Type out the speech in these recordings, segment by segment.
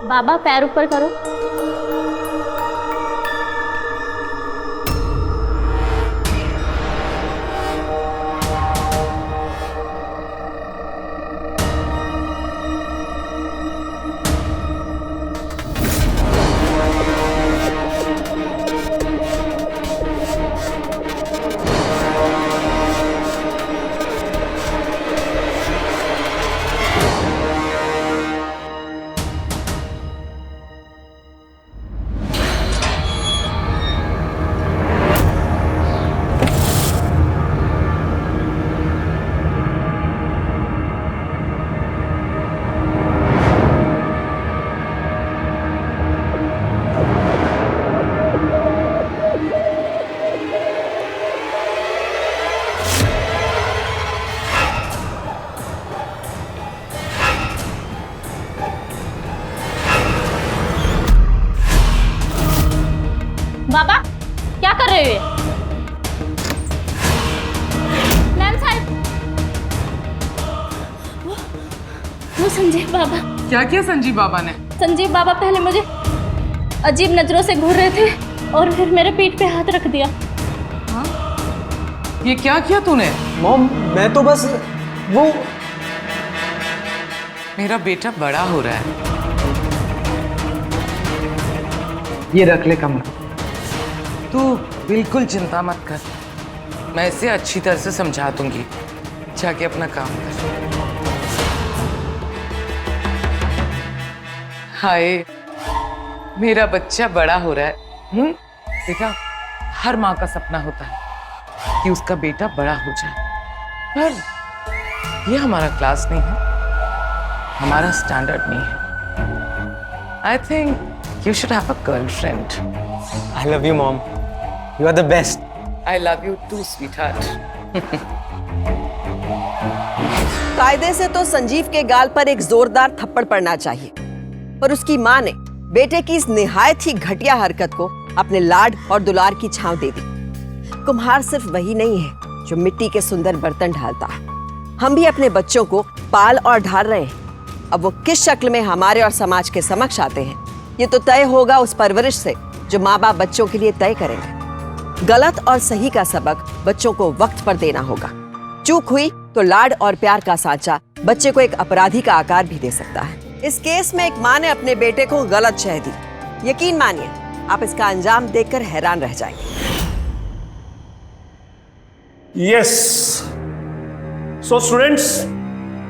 बाबा पैर ऊपर करो। बाबा क्या कर रहे हो? मैम साहब, वो संजीव बाबा। क्या किया संजीव बाबा ने? संजीव बाबा पहले मुझे अजीब नजरों से घूर रहे थे और फिर मेरे पीठ पे हाथ रख दिया। हाँ? ये क्या किया तूने? मॉम मैं तो बस वो मेरा बेटा बड़ा हो रहा है। ये रख ले कमरा। तू बिल्कुल चिंता मत कर, मैं इसे अच्छी तरह से समझा दूंगी। जाके अपना काम कर। हाय, मेरा बच्चा बड़ा हो रहा है। बेटा, हर माँ का सपना होता है कि उसका बेटा बड़ा हो जाए, पर ये हमारा क्लास नहीं है, हमारा स्टैंडर्ड नहीं है। I think you should have a girlfriend. I love you mom, you are the best. I love you too sweetheart. कायदे से तो संजीव के गाल पर एक जोरदार थप्पड़ पड़ना चाहिए, पर उसकी मां ने बेटे की इस निहायत ही घटिया हरकत को अपने लाड और दुलार की छांव दे दी। कुम्हार सिर्फ वही नहीं है जो मिट्टी के सुंदर बर्तन ढालता है, हम भी अपने बच्चों को पाल और ढाल रहे हैं। अब वो किस शक्ल में हमारे और समाज के समक्ष आते हैं, ये तो तय होगा उस परवरिश से जो माँ बाप बच्चों के लिए तय करेंगे। गलत और सही का सबक बच्चों को वक्त पर देना होगा। चूक हुई तो लाड और प्यार का सांचा बच्चे को एक अपराधी का आकार भी दे सकता है। इस केस में एक माँ ने अपने बेटे को गलत शह दी। यकीन मानिए, आप इसका अंजाम देखकर हैरान रह जाएंगे। Yes. So students,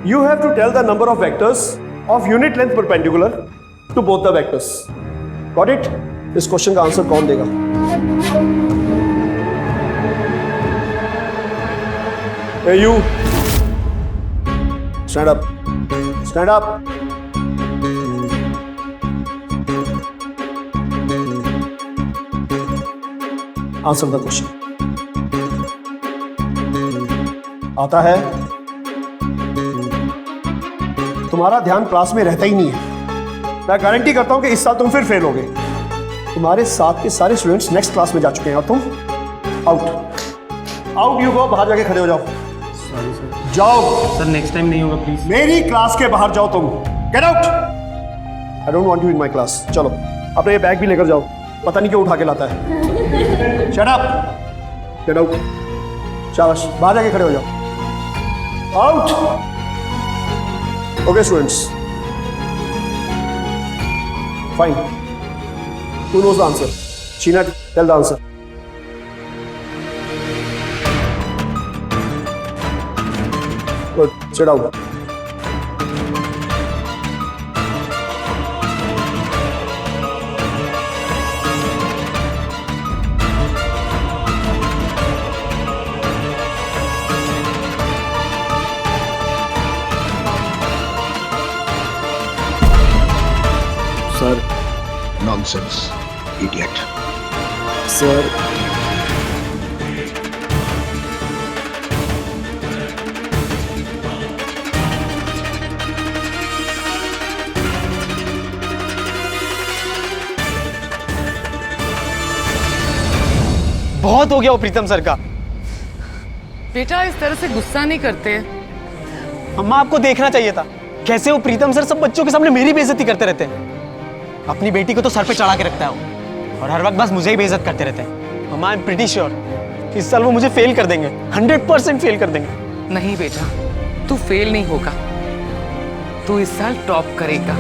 you have to tell the number of vectors of unit length perpendicular to both the vectors. Got it? इस क्वेश्चन का आंसर कौन देगा? Hey you, stand up. Stand up. Answer the question. आता है? तुम्हारा ध्यान class में रहता ही नहीं है। मैं गारंटी करता हूं कि इस साल तुम फिर फेल होगे। तुम्हारे साथ के सारे स्टूडेंट्स नेक्स्ट क्लास में जा चुके हैं और तुम आउट। आउट यू गो, बाहर जाके खड़े हो जाओ। Sorry sir. जाओ सर, नेक्स्ट टाइम नहीं होगा प्लीज। मेरी क्लास के बाहर जाओ तुम। Get out. I don't want you in my class. चलो अपना ये बैग भी लेकर जाओ, पता नहीं क्यों उठा के लाता है। Shut up. Get out. शाबाश, बाहर जाके खड़े हो जाओ। Out. Okay students, fine. Who knows the answer? Sheena, tell the answer. Good. Sit down. Sir. Nonsense, idiot. Sir. बहुत हो गया वो प्रीतम सर का। बेटा, इस तरह से गुस्सा नहीं करते। अम्मा, आपको देखना चाहिए था कैसे वो प्रीतम सर सब बच्चों के सामने मेरी बेइज्जती करते रहते हैं। अपनी बेटी को तो सर पे चढ़ा के रखता है वो, और हर वक्त बस मुझे ही बेइज्जत करते रहते हैं। मम्मा, आई एम प्रीटी श्योर इस साल वो मुझे फेल कर देंगे, 100% फेल कर देंगे। नहीं बेटा, तू फेल नहीं होगा, तू इस साल टॉप करेगा।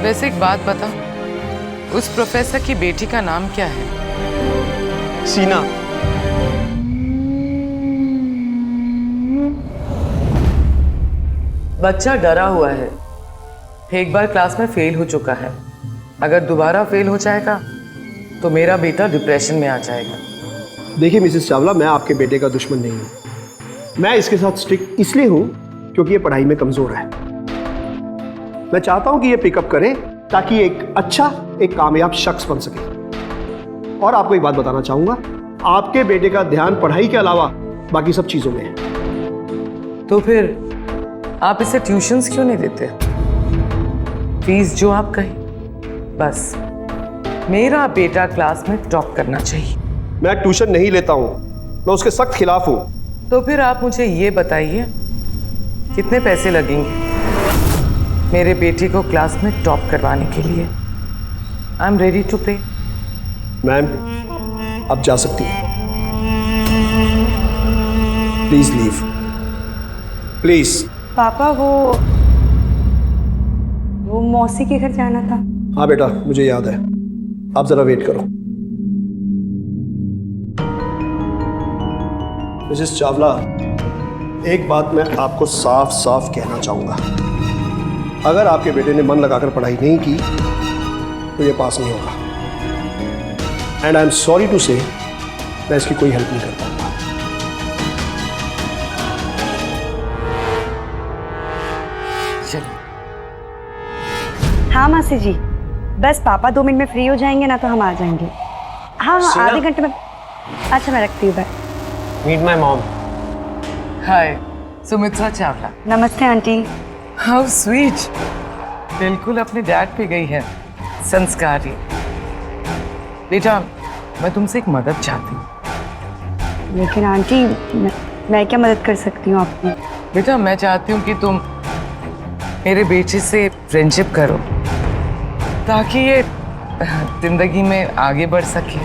वैसे एक बात बता, उस प्रोफेसर की बेटी का नाम क्या है? सीना। बच्चा डरा हुआ है, एक बार क्लास में फेल हो चुका है, अगर दोबारा फेल हो जाएगा तो मेरा बेटा डिप्रेशन में आ जाएगा। देखिए मिसेस चावला, मैं आपके बेटे का दुश्मन नहीं हूँ। मैं इसके साथ स्ट्रिक्ट इसलिए हूँ क्योंकि ये पढ़ाई में कमज़ोर है। मैं चाहता हूँ कि ये पिकअप करे ताकि एक अच्छा, एक कामयाब शख्स बन सके। और आपको एक बात बताना चाहूँगा, आपके बेटे का ध्यान पढ़ाई के अलावा बाकी सब चीज़ों में है। तो फिर आप इसे ट्यूशंस क्यों नहीं देते? फीस जो आप कहें, बस मेरा बेटा क्लास में टॉप करना चाहिए। मैं ट्यूशन नहीं लेता हूँ, मैं उसके सख्त खिलाफ हूँ। तो फिर आप मुझे ये बताइए, कितने पैसे लगेंगे मेरे बेटे को क्लास में टॉप करवाने के लिए? आई एम रेडी टू पे। मैम, आप जा सकती हैं। Please leave, please. पापा, वो मौसी के घर जाना था। हाँ बेटा, मुझे याद है। आप जरा वेट करो। मिसेस चावला, एक बात मैं आपको साफ साफ कहना चाहूंगा, अगर आपके बेटे ने मन लगाकर पढ़ाई नहीं की तो ये पास नहीं होगा। And I am sorry to say, मैं इसकी कोई हेल्प नहीं कर पाऊंगा। हाँ मासी जी, बस पापा 2 मिनट में फ्री हो जाएंगे ना तो हम आ जाएंगे। हाँ, आधे घंटे में। अच्छा, मैं रखती हूँ, bye. Meet my mom. Hi, Sumitra Chawla. नमस्ते आंटी। हाउ स्वीट, बिल्कुल अपने डैड पे गई है, संस्कारी। बेटा, मैं तुमसे एक मदद चाहती हूँ। लेकिन आंटी, मैं क्या मदद कर सकती हूँ आपकी? बेटा, मैं चाहती हूँ कि तुम मेरे बेटे से फ्रेंडशिप करो ताकि ये जिंदगी में आगे बढ़ सके,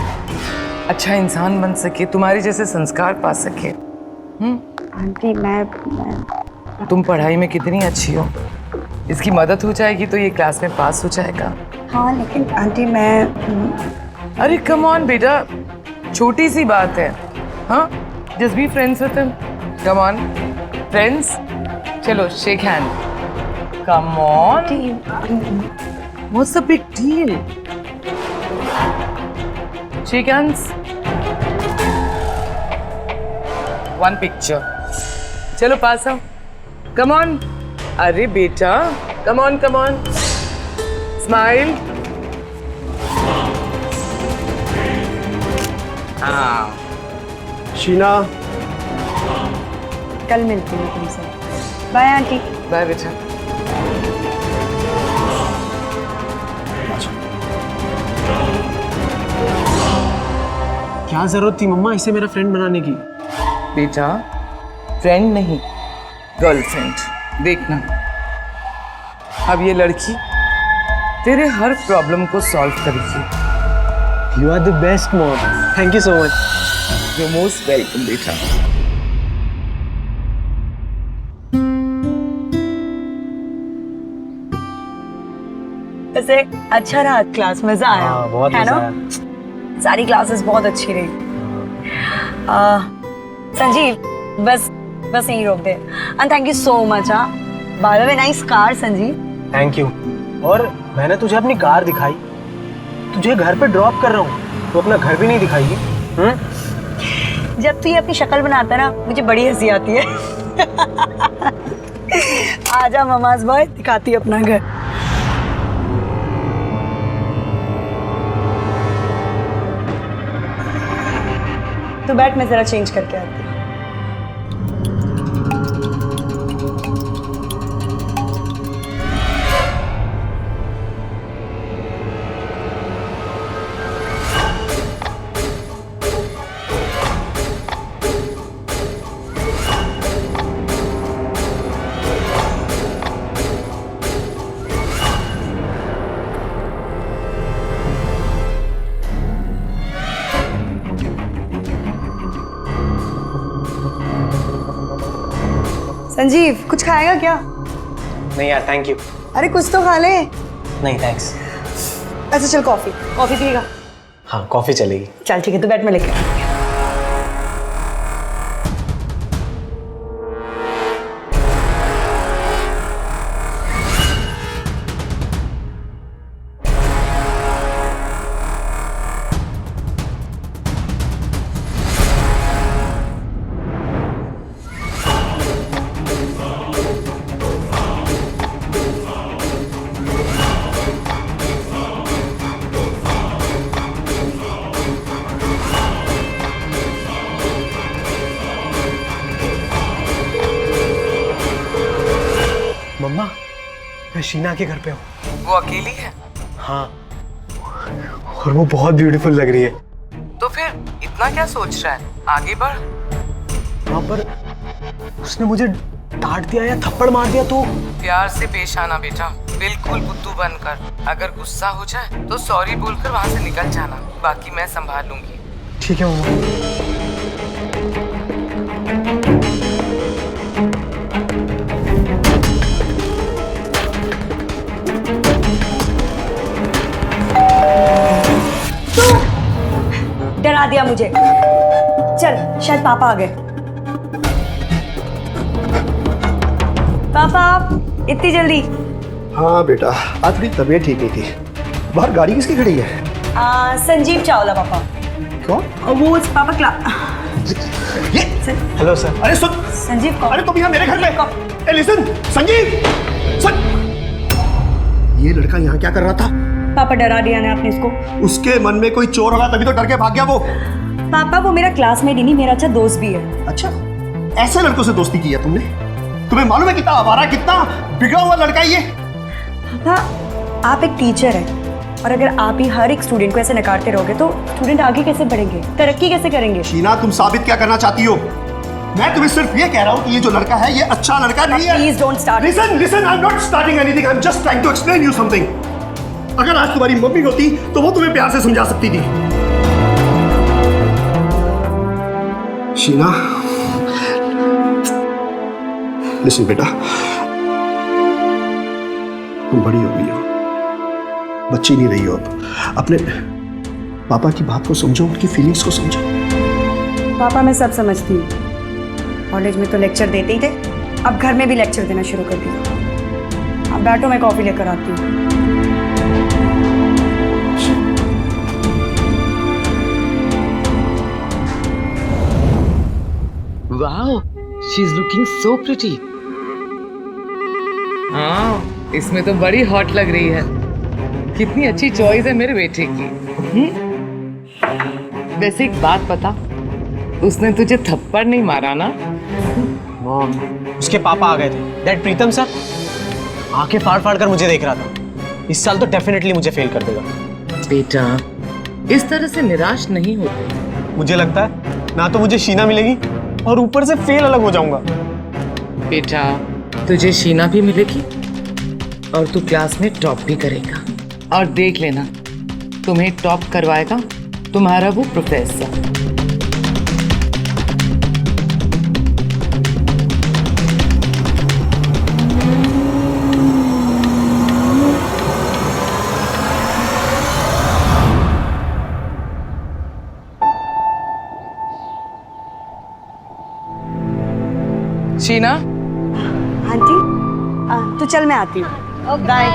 अच्छा इंसान बन सके, तुम्हारे जैसे संस्कार पा सके। आंटी, मैं तुम पढ़ाई में कितनी अच्छी हो, इसकी मदद हो जाएगी तो ये क्लास में पास हो जाएगा। हाँ, लेकिन आंटी मैं। अरे कम ऑन बेटा, छोटी सी बात है। हाँ, just be friends with him. Come on friends, चलो shake hand. Come on, what's the big deal? Shake hands, one picture. चलो पास आओ, कम ऑन। अरे बेटा, come on come on, smile. हाँ, शीना, कल मिलती हूँ तुमसे। Bye aunty. बाय बेटा। क्या जरूरत थी मम्मा इसे मेरा फ्रेंड बनाने की? बेटा, फ्रेंड नहीं, गर्लफ्रेंड। देखना, अब ये लड़की तेरे हर प्रॉब्लम को सॉल्व करेगी। You are the best mom, thank you so much. You most welcome बेटा। वैसे अच्छा रहा क्लास, मजा आया। हाँ, बहुत है मजा ना? आया। सारी क्लासेस बहुत अच्छी रही। संजीव, बस यहीं रोक दे। And thank you so much. By the way, nice car Sanjeev. Thank you. और मैंने तुझे अपनी कार दिखाई, तुझे घर पे ड्रॉप कर रहा हूँ, तो अपना घर भी नहीं दिखाई? जब तू ये अपनी शक्ल बनाता है ना, मुझे बड़ी हंसी आती है। आजा ममाज बॉय, दिखाती है अपना घर। तो बैठ, मैं जरा चेंज करके आती हूँ। संजीव कुछ खाएगा क्या? नहीं यार, थैंक यू। अरे कुछ तो खा ले। नहीं थैंक्स। अच्छा चल कॉफी पिएगा? हाँ कॉफी चलेगी। चल ठीक है, तो बैठ में लेके आती हूँ। मम्मा, मैं शीना के घर पे हूँ। वो अकेली है? हाँ, और वो बहुत ब्यूटीफुल लग रही है। तो फिर इतना क्या सोच रहा है, आगे बढ़। वहाँ पर उसने मुझे डांट दिया या थप्पड़ मार दिया तो? प्यार से पेश आना बेटा, बिल्कुल बुद्धू बनकर। अगर गुस्सा हो जाए तो सॉरी बोलकर वहाँ से निकल जाना, बाकी मैं संभाल लूंगी। ठीक है मम्मा। डरा दिया मुझे। चल शायद पापा आ गए। पापा इतनी जल्दी? हाँ बेटा, आज थोड़ी तबीयत ठीक नहीं थी। बाहर गाड़ी किसकी खड़ी है? संजीव चावला पापा। कौन? वो पापा ये हेलो सर। अरे सुन संजीव कौन? अरे तुम यहाँ मेरे घर में। लिसन संजीव सुन, ये लड़का यहाँ क्या कर रहा था? पापा डरा दिया ना आपने इसको। उसके मन में कोई चोर होगा तभी तो डर के भाग गया वो। पापा वो मेरा क्लासमेट ही नहीं, मेरा अच्छा दोस्त भी है। अच्छा, ऐसे लड़कों से दोस्ती की है तुमने? तुम्हें मालूम है कितना आवारा, कितना बिगड़ा हुआ लड़का है ये? पापा आप एक टीचर हैं और अगर आप ही हर एक स्टूडेंट को ऐसे नकारते रहोगे तो स्टूडेंट आगे कैसे बढ़ेंगे, तरक्की कैसे करेंगे? शीना तुम साबित क्या करना चाहती हो? मैं तुम्हें सिर्फ ये कह रहा हूँ कि ये जो लड़का है ये अच्छा लड़का नहीं है। Please don't start. Listen I am not starting anything, I am just trying to explain you something. अगर आज तुम्हारी मम्मी होती तो वो तुम्हें प्यार से समझा सकती थी। शीना लिसन बेटा, तुम बड़ी हो गई हो, बच्ची नहीं रही हो। अब अपने पापा की बात को समझो, उनकी फीलिंग्स को समझो। पापा मैं सब समझती हूँ, कॉलेज में तो लेक्चर देते ही थे, अब घर में भी लेक्चर देना शुरू कर दिया। अब बैठो मैं कॉफी लेकर आती हूँ। Wow, she's looking so pretty. हाँ, इसमें तो बड़ी हॉट लग रही है। कितनी अच्छी चॉइस है मेरे बेटे की। वैसे एक बात बता, उसने तुझे थप्पड़ नहीं मारा ना? उसके पापा आ गए थे, डैड प्रीतम सर। आंखें फाड़ फाड़ कर मुझे देख रहा था। इस साल तो डेफिनेटली मुझे फेल कर देगा। बेटा, इस तरह से निराश नहीं होते। मुझे लगता है ना तो मुझे शीना मिलेगी और ऊपर से फेल अलग हो जाऊंगा। बेटा, तुझे शीना भी मिलेगी और तू क्लास में टॉप भी करेगा। और देख लेना, तुम्हें टॉप करवाएगा तुम्हारा वो प्रोफेसर। शीना, आंटी तो चल मैं आती हूँ। Bye.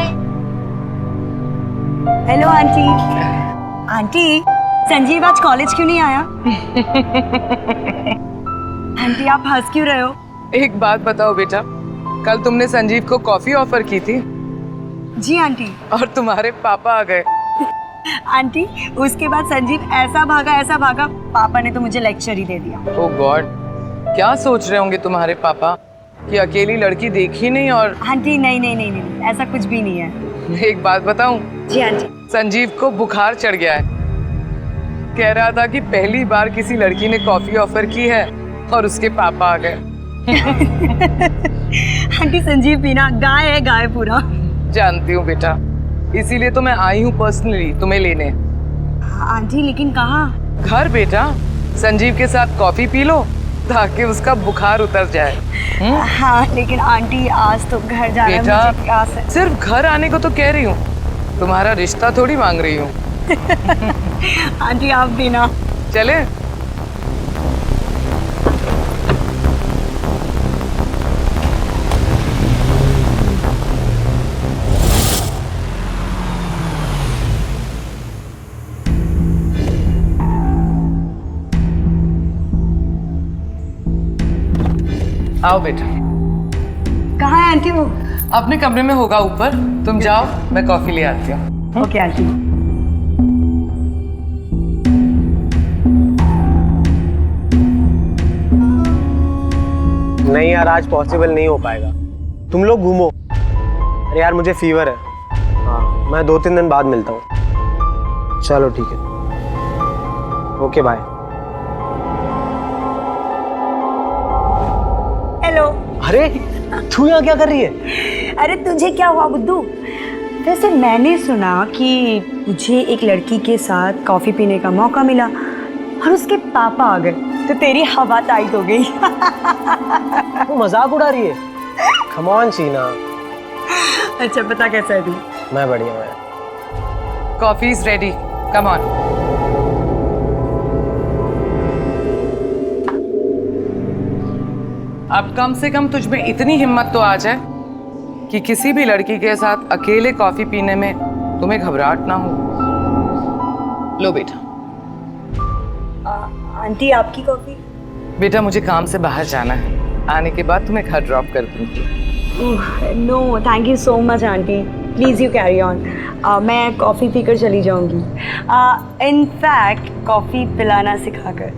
Hello aunty. Aunty Sanjeev आज कॉलेज क्यों नहीं आया? आंटी आप हंस क्यों रहे हो? एक बात बताओ बेटा, कल तुमने संजीव को कॉफी ऑफर की थी? जी आंटी। और तुम्हारे पापा आ गए। आंटी उसके बाद संजीव ऐसा भागा, पापा ने तो मुझे लेक्चर ही दे दिया। ओह गॉड, क्या सोच रहे होंगे तुम्हारे पापा कि अकेली लड़की देखी नहीं? और आंटी नहीं, ऐसा कुछ भी नहीं है। एक बात बताऊं? जी आंटी। संजीव को बुखार चढ़ गया है। कह रहा था कि पहली बार किसी लड़की ने कॉफी ऑफर की है और उसके पापा आ गए। आंटी संजीव पीना गाय है, गाय पूरा। जानती हूँ बेटा, इसीलिए तो मैं आई हूँ पर्सनली तुम्हें लेने। आंटी लेकिन कहाँ? घर बेटा, संजीव के साथ कॉफी पी लो, ताकि उसका बुखार उतर जाए। हाँ लेकिन आंटी आज तो घर जाना है, बेटा मुझे क्लास है। सिर्फ घर आने को तो कह रही हूँ, तुम्हारा रिश्ता थोड़ी मांग रही हूँ। आंटी आप भी ना। चले। आओ बेटा। कहाँ है आंटी वो? अपने कमरे में होगा ऊपर, तुम जाओ, मैं कॉफी ले आती हूँ। Okay aunty. नहीं यार, आज पॉसिबल नहीं हो पाएगा। तुम लोग घूमो। अरे यार मुझे फीवर है। हाँ मैं 2-3 दिन बाद मिलता हूँ। चलो ठीक है, ओके बाय। हेलो। अरे तू यहाँ क्या कर रही है? अरे तुझे क्या हुआ बुद्धू? वैसे मैंने सुना कि तुझे एक लड़की के साथ कॉफी पीने का मौका मिला और उसके पापा आ गए तो तेरी हवा टाइट हो गई। तू मजाक उड़ा रही है? Come on Sheena. अच्छा पता कैसा है तू? मैं बढ़िया मैं। Coffee is ready, come on. अब कम से कम तुझ में इतनी हिम्मत तो आ जाए कि किसी भी लड़की के साथ अकेले कॉफी पीने में तुम्हें घबराहट ना हो। लो बेटा। आंटी आपकी कॉफी? बेटा मुझे काम से बाहर जाना है, आने के बाद तुम्हें घर ड्रॉप कर दूंगी। No thank you so much aunty, please you carry on. मैं कॉफ़ी पीकर चली जाऊंगी। इनफैक्ट कॉफ़ी पिलाना सिखाकर,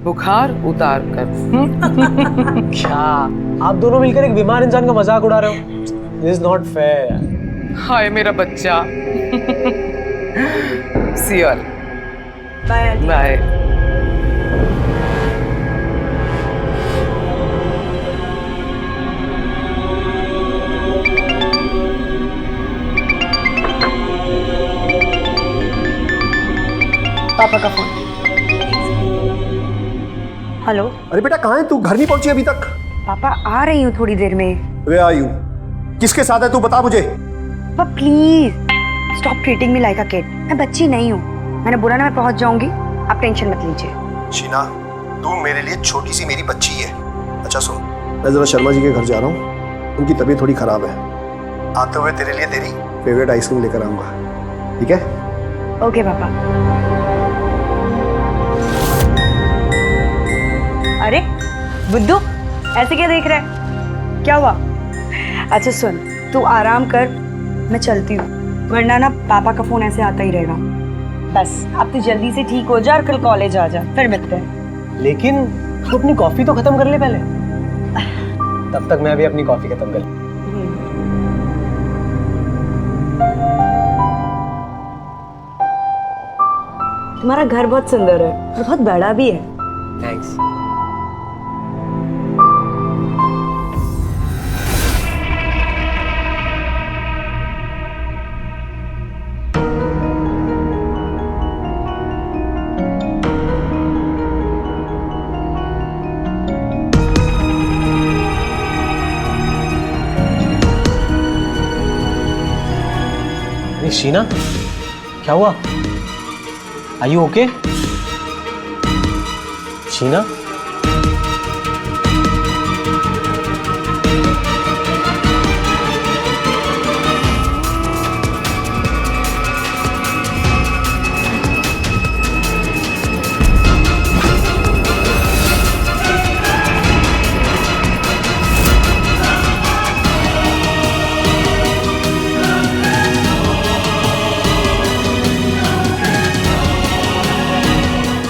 बुखार उतार कर। क्या आप दोनों मिलकर एक बीमार इंसान का मजाक उड़ा रहे हो? This is not fair. हाय मेरा बच्चा। See you all. Bye. Bye. पापा का फोन। हेलो। अरे बेटा कहाँ है तू? घर नहीं पहुंची अभी तक? पापा आ रही हूँ थोड़ी देर में। वे आर यू? किसके साथ है तू बता मुझे। पापा please stop treating me like a kid. मैं बच्ची नहीं हूँ, मैंने बोला ना मैं पहुंच जाऊंगी, आप टेंशन मत लीजिए। शीना तू मेरे लिए छोटी सी मेरी बच्ची है। अच्छा सुन, मैं जरा शर्मा जी के घर जा रहा हूँ, उनकी तबीयत थोड़ी खराब है। आते हुए तेरे लिए तेरी फेवरेट आइसक्रीम लेकर आऊंगा, ठीक है? ओके पापा। अरे बुद्धू ऐसे क्या देख रहा है? क्या हुआ? अच्छा सुन, तू आराम कर, मैं चलती हूँ, वरना ना पापा का फोन ऐसे आता ही रहेगा। बस अब तू जल्दी से ठीक हो जा और कल कॉलेज आ जा, फिर मिलते हैं। लेकिन तू अपनी कॉफी तो खत्म कर ले पहले। तब तक मैं भी अपनी कॉफी खत्म कर लूं। तुम्हारा घर बहुत सुंदर है और बहुत बड़ा भी है। थैंक्स। शीना क्या हुआ? Are you okay? शीना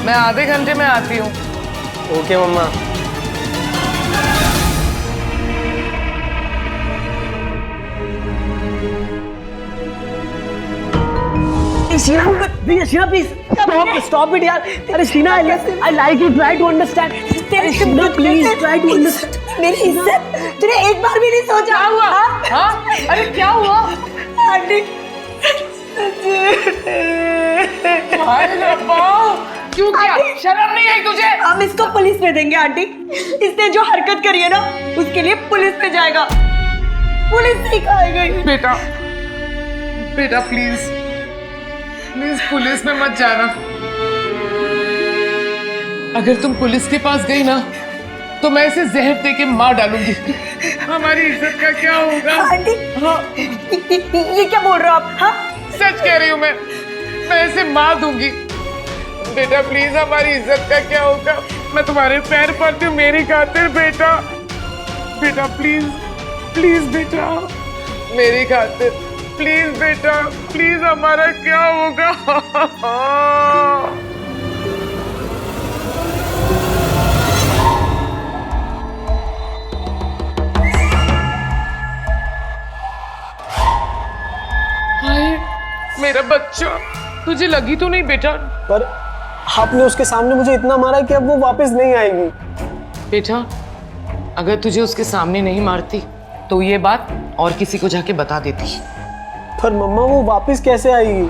मैं आधे घंटे में आती हूँ। Okay mama. Sheena please stop it यार। अरे Sheena I like you, try to understand. Sheena please try to understand. मेरी इज्जत तूने एक बार भी नहीं सोचा? क्या हुआ? हाँ? अरे क्या हुआ? आंटी हाय रब्बा, क्यों किया? शर्म नहीं आई तुझे? हम इसको पुलिस में देंगे आंटी। इसने जो हरकत करी है ना, उसके लिए पुलिस में जाएगा। पुलिस सिखाएगा। बेटा बेटा प्लीज प्लीज पुलिस में मत जाना। अगर तुम पुलिस के पास गई ना तो मैं इसे जहर दे के मार डालूंगी। हमारी इज्जत का क्या होगा? आंटी हाँ ये क्या बोल रहे हो आप? हाँ सच कह रही हूँ मैं इसे मार दूंगी। बेटा प्लीज हमारी इज्जत का क्या होगा? मैं तुम्हारे पैर पड़ती हूँ मेरी खातिर बेटा। बेटा प्लीज प्लीज बेटा मेरी खातिर प्लीज बेटा प्लीज हमारा क्या होगा? हाय मेरा बच्चा, तुझे लगी तो नहीं बेटा? पर आपने उसके सामने मुझे इतना मारा कि अब वो वापस नहीं आएगी। बेटा अगर तुझे उसके सामने नहीं मारती तो ये बात और किसी को जाके बता देती। पर मम्मा वो वापस कैसे आएगी?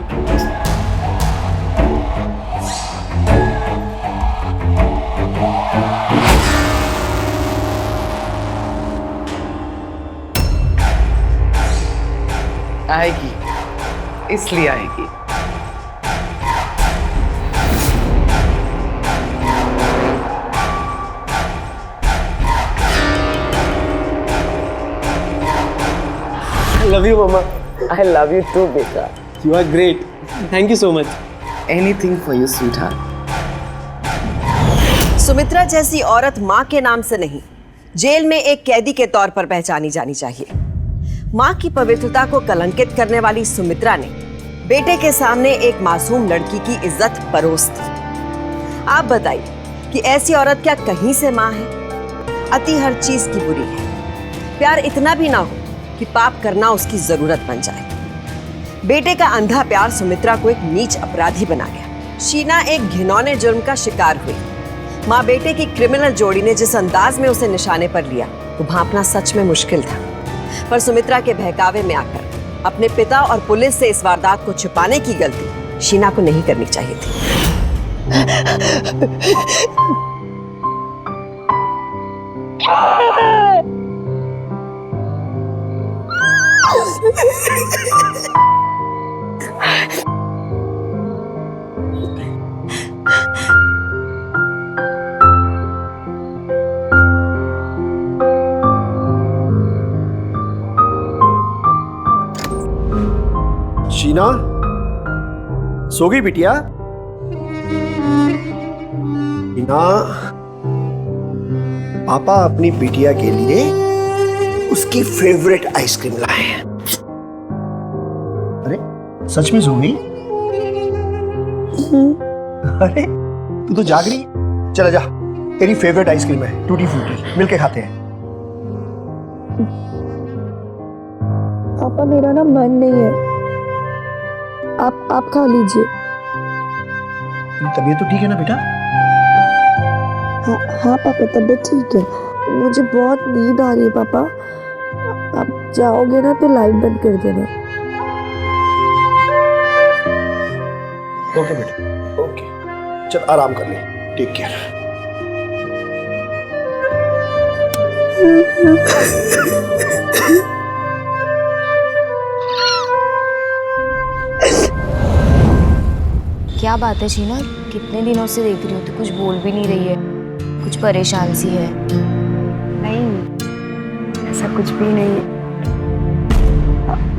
आएगी, इसलिए आएगी। I love you, Mama. I love you too, beta. You are great. Thank you so much. Anything for you, sweetheart. Sumitra जैसी औरत माँ के नाम से नहीं, जेल में एक कैदी के तौर पर पहचानी जानी चाहिए। माँ की पवित्रता को कलंकित करने वाली सुमित्रा ने बेटे के सामने एक मासूम लड़की की इज्जत परोस दी। आप बताइए कि ऐसी औरत क्या कहीं से माँ है? अति हर चीज की बुरी है। प्यार इतना भी ना हो कि पाप करना उसकी जरूरत बन जाए। बेटे का अंधा प्यार सुमित्रा को एक नीच अपराधी बना गया। शीना एक घिनौने जुर्म का शिकार हुई। माँ बेटे की क्रिमिनल जोड़ी ने जिस अंदाज में उसे निशाने पर लिया वो भांपना सच में मुश्किल था। पर सुमित्रा के बहकावे में आकर अपने पिता और पुलिस से इस वारदात को छुपाने की गलती शीना को नहीं करनी चाहिए थी। शीना सो गई बिटिया? शीना पापा अपनी बिटिया के लिए उसकी फेवरेट आइसक्रीम लाए हैं। अरे सच में सो गई? अरे तू तो जाग रही। चला जा, तेरी फेवरेट आइसक्रीम है टूटी फ्रूटी, मिलके खाते हैं। पापा मेरा ना मन नहीं है, आप खा लीजिए। तबीयत तो ठीक है ना बेटा? हाँ पापा तबीयत ठीक है। मुझे बहुत नींद आ रही है पापा। आप जाओगे ना तो लाइट बंद कर देना। ओके बेटा ओके, चल आराम कर ले, टेक केयर। क्या बात है शीना, कितने दिनों से देख रही हूँ तो कुछ बोल भी नहीं रही है, कुछ परेशान सी है। नहीं ऐसा कुछ भी नहीं है।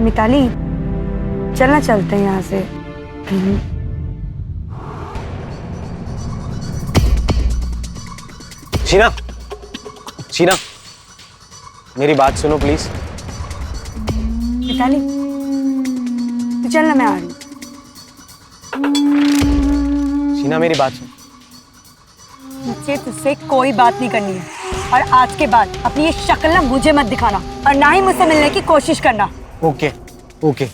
मिताली चलना, चलते हैं यहाँ से। शीना शीना मेरी बात सुनो प्लीज। मिताली तो चलना, मैं आ रही हूँ। शीना मेरी बात सुन। मुझे तुझसे कोई बात नहीं करनी है और आज के बाद अपनी ये शक्ल ना मुझे मत दिखाना और ना ही मुझसे मिलने की कोशिश करना। ओके ओके,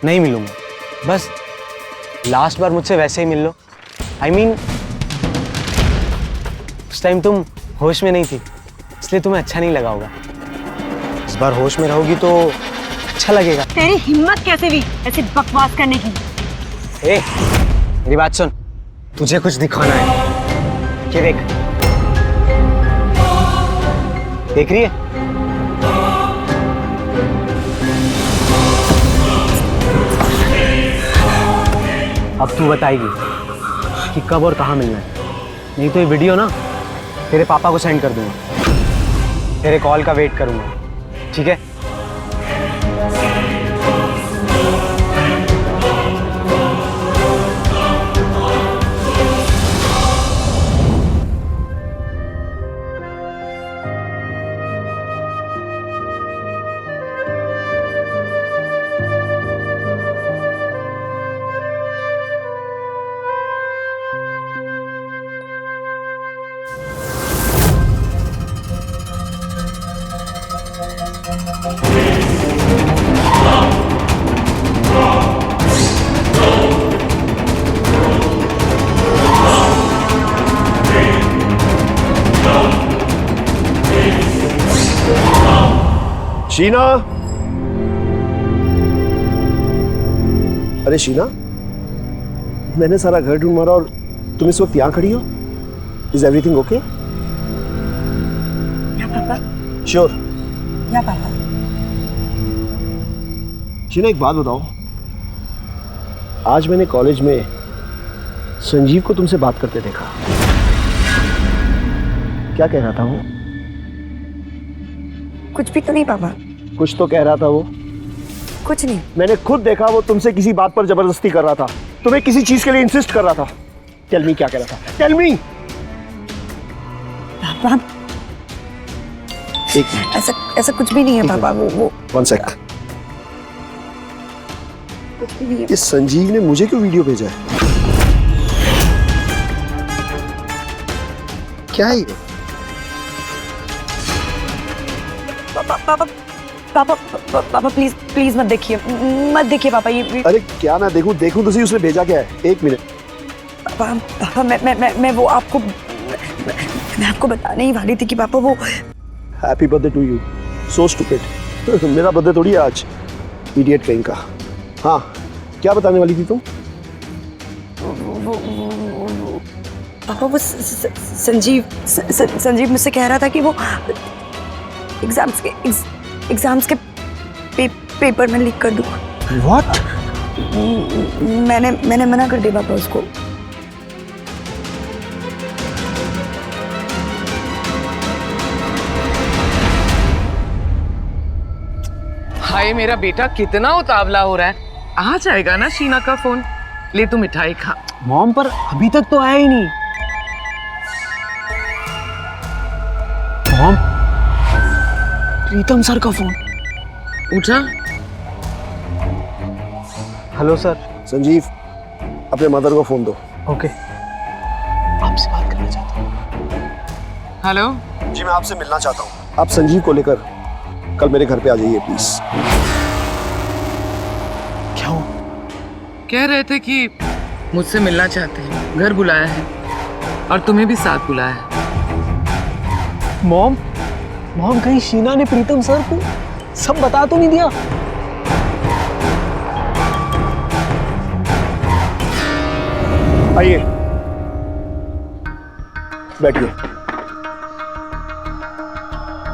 नहीं मिलूंगा, बस लास्ट बार मुझसे वैसे ही मिल लो। I mean, उस टाइम तुम होश में नहीं थी इसलिए तुम्हें अच्छा नहीं लगा होगा। इस बार होश में रहोगी तो अच्छा लगेगा। तेरी हिम्मत कैसे हुई ऐसे बकवास करने की? ए, मेरी बात सुन, तुझे कुछ दिखाना है। ये देख, देख रही है? अब तू बताएगी कि कब और कहाँ मिलना है, नहीं तो ये वीडियो ना तेरे पापा को सेंड कर दूंगा। तेरे कॉल का वेट करूंगा, ठीक है? शीना, अरे शीना, मैंने सारा घर ढूंढ मारा और तुम इस वक्त यहाँ खड़ी हो। Is everything okay? या पापा, श्योर? या पापा। शीना एक बात बताओ, आज मैंने कॉलेज में संजीव को तुमसे बात करते देखा। क्या कह रहा था वो? कुछ भी तो नहीं पापा। कुछ तो कह रहा था वो। कुछ नहीं। मैंने खुद देखा वो तुमसे किसी बात पर जबरदस्ती कर रहा था, तुम्हें किसी चीज के लिए इंसिस्ट कर रहा था। टेल मी क्या कह रहा था, टेल मी। पापा एक मिनट, ऐसा कुछ भी नहीं है पापा। वो वन सेक। कुछ भी नहीं है। इस संजीव ने मुझे क्यों वीडियो भेजा है? क्या है ये? पापा पापा पापा पापा प्लीज प्लीज मत देखिए पापा। ये अरे क्या ना देखूं तो सही, उसने भेजा क्या है? एक मिनट। पापा पापा मैं वो आपको मैं आपको बताने ही वाली थी कि पापा वो। Happy birthday to you, so stupid. मेरा बर्थडे थोड़ी है आज, इडियट कहीं का। हाँ, क्या बताने वाली थी तुम? पापा वो संजीव मुझसे कह रहा था कि वो एग्जाम्स के पेपर में लीक कर दूँ। What? मैंने मना कर दिया पापा उसको। हाय मेरा बेटा कितना उतावला हो रहा है। आ जाएगा ना शीना का फोन। ले तू मिठाई खा। मॉम, पर अभी तक तो आया ही नहीं। मॉम, प्रीतम सर का फोन। उठा। Hello sir. संजीव, अपने मदर को फोन दो। ओके, आपसे बात करना चाहता हूँ। हेलो जी, मैं आपसे मिलना चाहता हूँ। आप संजीव को लेकर कल मेरे घर पे आ जाइए प्लीज। क्या हुआ? कह रहे थे कि मुझसे मिलना चाहते हैं, घर बुलाया है और तुम्हें भी साथ बुलाया है। मॉम, कहीं शीना ने प्रीतम सर को सब बता तो नहीं दिया? आइए, बैठिए।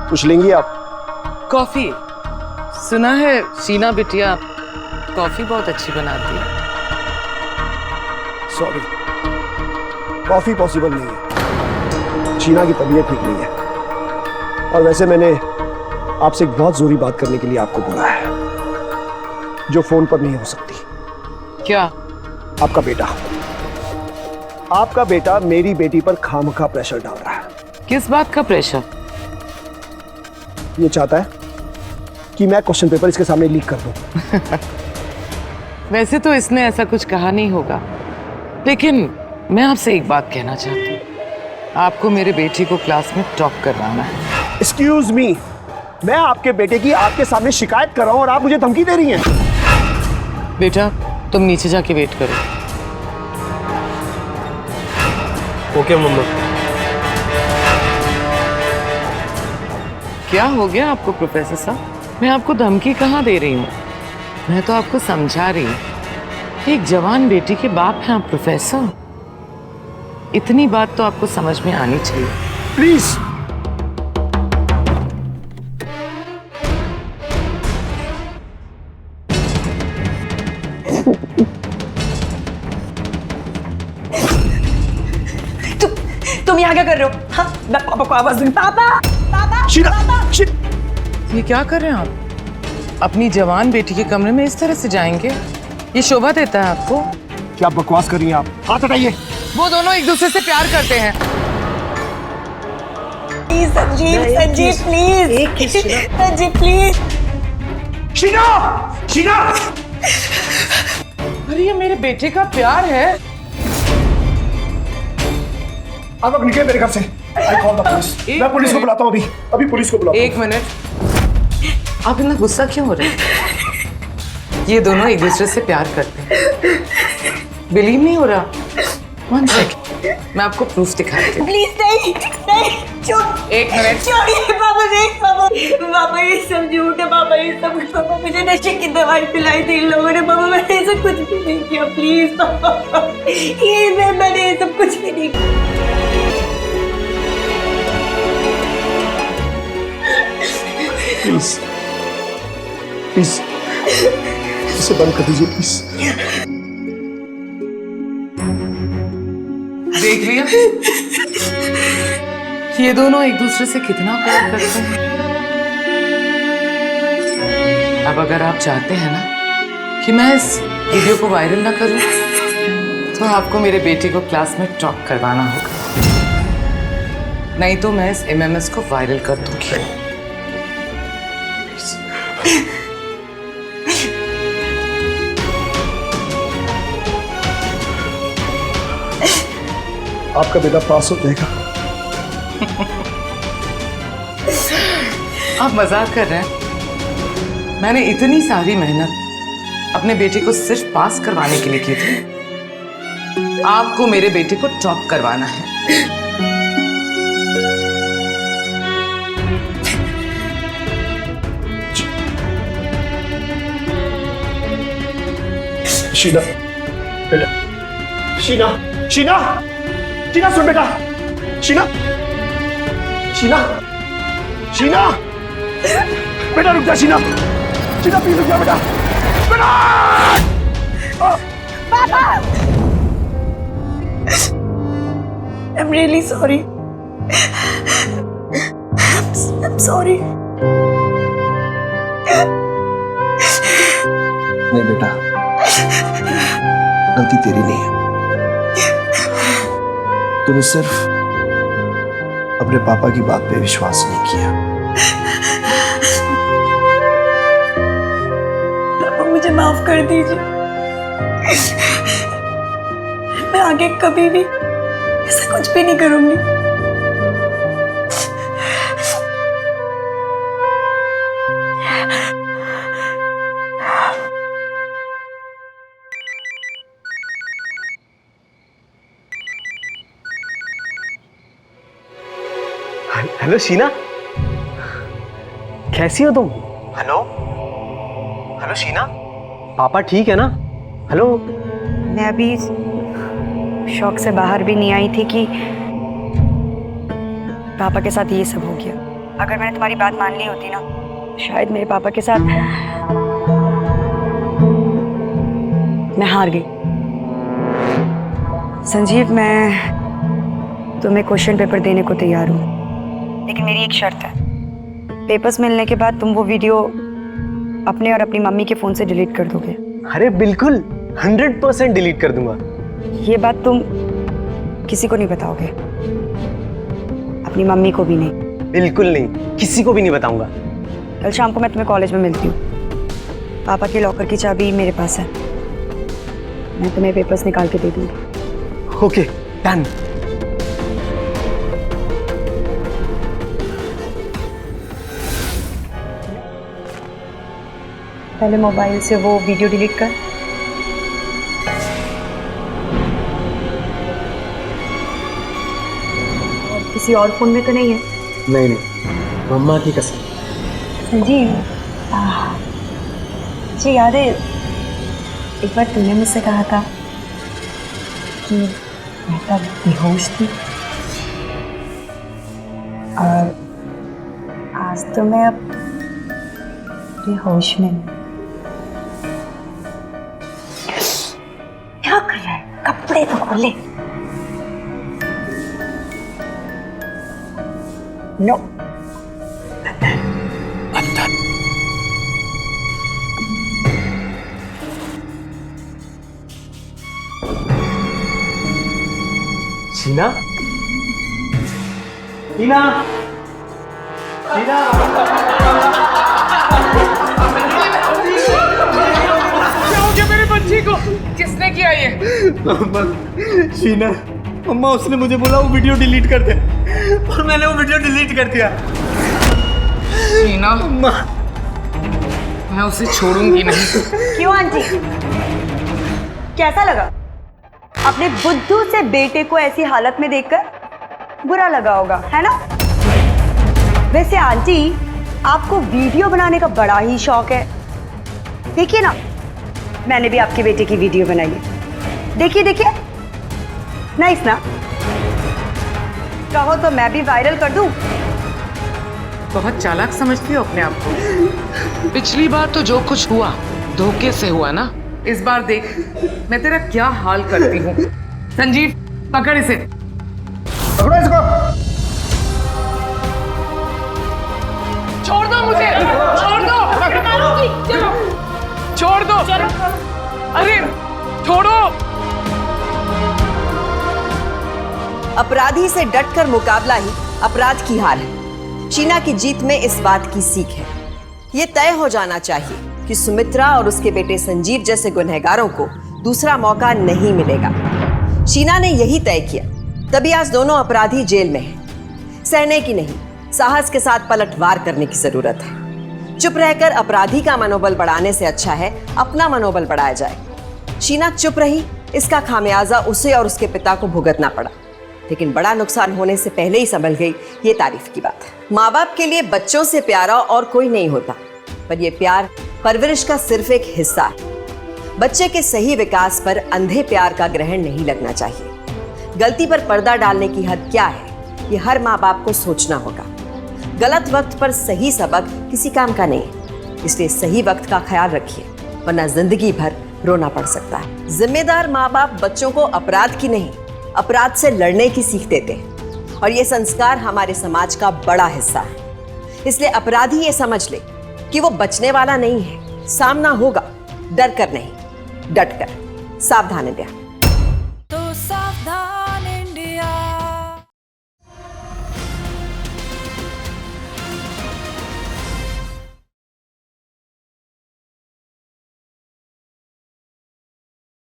कुछ लेंगी आप? कॉफी। सुना है शीना बिटिया कॉफी बहुत अच्छी बनाती है। सॉरी, कॉफी पॉसिबल नहीं है। शीना की तबीयत ठीक नहीं है और वैसे मैंने आपसे एक बहुत जरूरी बात करने के लिए आपको बुलाया है, जो फोन पर नहीं हो सकती। क्या? आपका बेटा मेरी बेटी पर खामखा प्रेशर डाल रहा है। किस बात का प्रेशर? ये चाहता है कि मैं क्वेश्चन पेपर इसके सामने लीक कर दूं। वैसे तो इसने ऐसा कुछ कहा नहीं होगा, लेकिन मैं आपसे एक बात कहना चाहती हूँ। आपको मेरे बेटी को क्लास में टॉप करवाना है। एक्सक्यूज मी, मैं आपके बेटे की आपके सामने शिकायत कर रहा हूं और आप मुझे धमकी दे रही हैं। बेटा तुम नीचे जाके वेट करो। ओके मम्मा। क्या हो गया आपको प्रोफेसर साहब? मैं आपको धमकी कहाँ दे रही हूँ, मैं तो आपको समझा रही हूँ। एक जवान बेटी के बाप हैं आप प्रोफेसर। इतनी बात तो आपको समझ में आनी चाहिए। प्लीज तुम यहाँ क्या कर रहे हो? हाँ, मैं पापा को आवाज दूंगी। पापा, पापा, शीना, ये क्या कर रहे हैं आप? अपनी जवान बेटी के कमरे में इस तरह से जाएंगे? ये शोभा देता है आपको? क्या बकवास कर रही हैं आप? हाथ हटाइए। वो दोनों एक दूसरे से प्यार करते हैं। Please Sanjeev, Sanjeev please, Sanjeev please. Sheena, Sheena, अरे ये मेरे बेटे का प्यार है। आप अब निकले मेरे घर से। I call the police. मैं पुलिस को बुलाता हूँ अभी। अभी पुलिस को बुलाता हूँ। एक मिनट, आप इतना गुस्सा क्यों हो रहे हैं? ये दोनों एक दूसरे से प्यार करते हैं। बिलीव नहीं हो रहा? 1 सेकंड, मैं आपको प्रूफ दिखाती हूँ। प्लीज नहीं, नहीं, छोड़। एक मिनट। छोड़िए पापा, नहीं पापा, पापा ये सब झूठ है पापा, ये सब। पापा मुझे नशे की दवाई पिलाई थी इन लोगों ने। पापा मैंने ऐसा कुछ भी नहीं किया, प्लीज पापा। ये मैंने ये सब कुछ भी नहीं किया। प्लीज, प्लीज, इसे बंद कर दीजिए प्लीज। देख लिया? ये दोनों एक दूसरे से कितना प्यार करते हैं। अब अगर आप चाहते हैं ना कि मैं इस वीडियो को वायरल ना करूं, तो आपको मेरे बेटे को क्लास में टॉप करवाना होगा, नहीं तो मैं इस MMS को वायरल कर दूंगी। आपका बेटा पास हो जाएगा। आप मजाक कर रहे हैं? मैंने इतनी सारी मेहनत अपने बेटे को सिर्फ पास करवाने के लिए की थी। आपको मेरे बेटे को टॉप करवाना है। शीना, बेटा, शीना, शीना, शीना सुन बेटा, शीना, शीना, शीना, बेटा रुक जा शीना, शीना प्लीज रुक जा बेटा, बेटा, पापा, I'm really sorry. I'm sorry. नहीं बेटा, गलती तेरी नहीं है। तूने सिर्फ अपने पापा की बात पे विश्वास नहीं किया। पापा मुझे माफ कर दीजिए। मैं आगे कभी भी ऐसा कुछ भी नहीं करूंगी। हेलो शीना, कैसी हो तुम? हेलो, हेलो शीना, पापा ठीक है ना? हेलो। मैं अभी शौक से बाहर भी नहीं आई थी कि पापा के साथ ये सब हो गया। अगर मैंने तुम्हारी बात मान ली होती ना, शायद मेरे पापा के साथ मैं हार गई। संजीव, मैं तुम्हें क्वेश्चन पेपर देने को तैयार हूँ, लेकिन मेरी एक शर्त है। पेपर्स मिलने के बाद तुम वो वीडियो अपने और अपनी मम्मी के फोन से डिलीट कर दोगे। अरे बिल्कुल, 100% डिलीट कर दूंगा। ये बात तुम किसी को नहीं बताओगे? अपनी मम्मी को भी नहीं? बिल्कुल नहीं, किसी को भी नहीं बताऊंगा। कल शाम को मैं तुम्हें कॉलेज में मिलती हूँ। पापा के लॉकर की चाबी मेरे पास है, मैं तुम्हें पेपर्स निकाल के दे दूंगी। Okay, done. पहले मोबाइल से वो वीडियो डिलीट कर। और किसी और फोन में तो नहीं है? नहीं नहीं, मम्मा की कसम। संजीव, मुझे याद है एक बार तुमने मुझसे कहा था कि मैं तब बेहोश थी और आज तो मैं अब बेहोश में हूँ। क्या कर रहा है? कपड़े तो खोले। नो शीना, शीना, शीना। क्या हो गया मेरे बच्ची को? किसने किया ये? शीना, अम्मा उसने मुझे बोला वो वीडियो डिलीट कर दे और मैंने वो वीडियो डिलीट कर दिया। शीना, अम्मा, मैं उसे छोड़ूंगी नहीं। क्यों आंटी? कैसा लगा? अपने बुद्धू से बेटे को ऐसी हालत में देखकर बुरा लगा होगा, है ना? वैसे आंटी, आपको वीडियो बनाने का बड़ा ही शौक है। देखिए ना, मैंने भी आपके बेटे की वीडियो बनाई है। देखिए देखिए, नाइस ना? कहो तो मैं भी वायरल कर दूं? बहुत चालाक समझती हो अपने आप को। पिछली बार तो जो कुछ हुआ धोखे से हुआ ना, इस बार देख मैं तेरा क्या हाल करती हूँ। संजीव, पकड़ इसे। पकड़ो इसको। छोड़ दो मुझे, छोड़ दो, छोड़ दो, अरे छोड़ो। अपराधी से डटकर मुकाबला ही अपराध की हार है। शीना की जीत में इस बात की सीख है। ये तय हो जाना चाहिए कि सुमित्रा और उसके बेटे संजीव जैसे गुनहगारों को दूसरा मौका नहीं मिलेगा। शीना ने यही तय किया, तभी आज दोनों अपराधी जेल में हैं। सहने की नहीं, साहस के साथ पलटवार करने की जरूरत है। चुप रहकर अपराधी का मनोबल बढ़ाने से अच्छा है अपना मनोबल बढ़ाया जाए। शीना चुप रही, इसका खामियाजा उसे और उसके पिता को भुगतना पड़ा, लेकिन बड़ा नुकसान होने से पहले ही संभल गई, ये तारीफ की बात है। माँ बाप के लिए बच्चों से प्यारा और कोई नहीं होता, पर यह प्यार परवरिश का सिर्फ एक हिस्सा है। बच्चे के सही विकास पर अंधे प्यार का ग्रहण नहीं लगना चाहिए। गलती पर पर्दा डालने की हद क्या है, ये हर माँ बाप को सोचना होगा। गलत वक्त पर सही सबक किसी काम का नहीं है, इसलिए सही वक्त का ख्याल रखिए, वरना जिंदगी भर रोना पड़ सकता है। जिम्मेदार माँ बाप बच्चों को अपराध की नहीं, अपराध से लड़ने की सीख देते हैं, और ये संस्कार हमारे समाज का बड़ा हिस्सा है। इसलिए अपराधी ये समझ ले कि वो बचने वाला नहीं है, सामना होगा, डर कर नहीं, डट कर। सावधान इंडिया।